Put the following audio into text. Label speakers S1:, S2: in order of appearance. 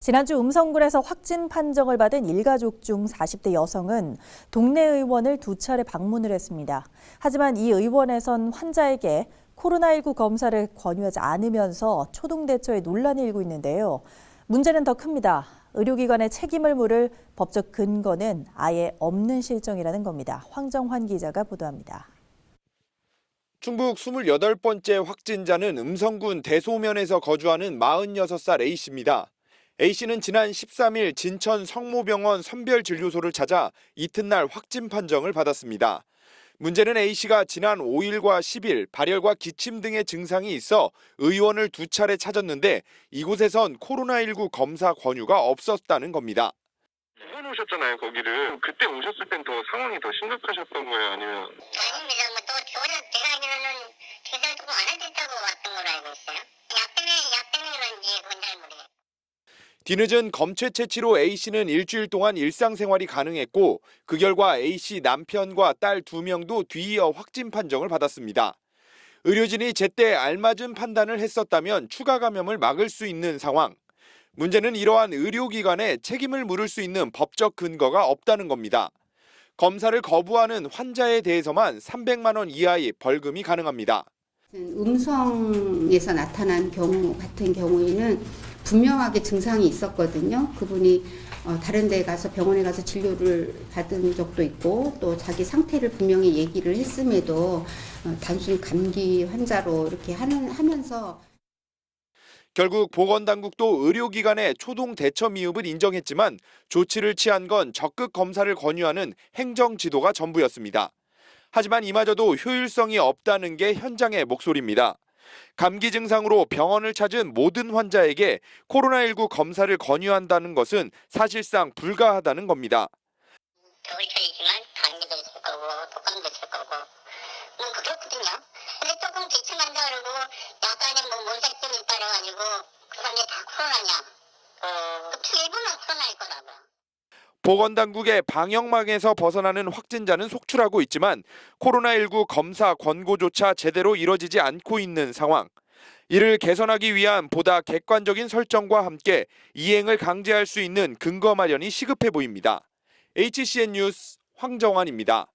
S1: 지난주 음성군에서 확진 판정을 받은 일가족 중 40대 여성은 동네 의원을 2차례 방문을 했습니다. 하지만 이 의원에선 환자에게 코로나19 검사를 권유하지 않으면서 초동 대처에 논란이 일고 있는데요. 문제는 더 큽니다. 의료기관의 책임을 물을 법적 근거는 아예 없는 실정이라는 겁니다. 황정환 기자가 보도합니다.
S2: 충북 28번째 확진자는 음성군 대소면에서 거주하는 46살 A씨입니다. A씨는 지난 13일 진천 성모병원 선별진료소를 찾아 이튿날 확진 판정을 받았습니다. 문제는 A씨가 지난 5일과 10일 발열과 기침 등의 증상이 있어 의원을 2차례 찾았는데 이곳에선 코로나19 검사 권유가 없었다는 겁니다.
S3: 두 번 오셨잖아요, 거기를. 그때 오셨을 땐 더 상황이 더 심각하셨던 거예요, 아니면?
S4: 아닙니다. 또 저번에 제가 알기로는 계산 조금 안 해줬다고 왔던 걸로 알고 있어요. 약 때문에 그런지 그건 잘 모르겠어요.
S2: 뒤늦은 검체 채취로 A씨는 일주일 동안 일상생활이 가능했고 그 결과 A씨 남편과 딸 2명도 뒤이어 확진 판정을 받았습니다. 의료진이 제때 알맞은 판단을 했었다면 추가 감염을 막을 수 있는 상황. 문제는 이러한 의료기관에 책임을 물을 수 있는 법적 근거가 없다는 겁니다. 검사를 거부하는 환자에 대해서만 300만 원 이하의 벌금이 가능합니다.
S5: 음성에서 나타난 경우 같은 경우에는 분명하게 증상이 있었거든요. 그분이 다른 데 가서 병원에 가서 진료를 받은 적도 있고 또 자기 상태를 분명히 얘기를 했음에도 단순 감기 환자로 이렇게 하면서
S2: 결국 보건당국도 의료기관의 초동 대처 미흡을 인정했지만 조치를 취한 건 적극 검사를 권유하는 행정지도가 전부였습니다. 하지만 이마저도 효율성이 없다는 게 현장의 목소리입니다. 감기 증상으로 병원을 찾은 모든 환자에게 코로나19 검사를 권유한다는 것은 사실상 불가하다는 겁니다.
S4: 겨울철이지만 감기도 있을 거고 독감도 있을 거고 그렇거든요. 근데 조금 기침한다 그러고 약간의 몸살증이 있다 그래가지고 그 사람들이 다 코로나냐. 일부만 코로나일 거라고요.
S2: 보건당국의 방역망에서 벗어나는 확진자는 속출하고 있지만 코로나19 검사 권고조차 제대로 이뤄지지 않고 있는 상황. 이를 개선하기 위한 보다 객관적인 설정과 함께 이행을 강제할 수 있는 근거 마련이 시급해 보입니다. HCN 뉴스 황정환입니다.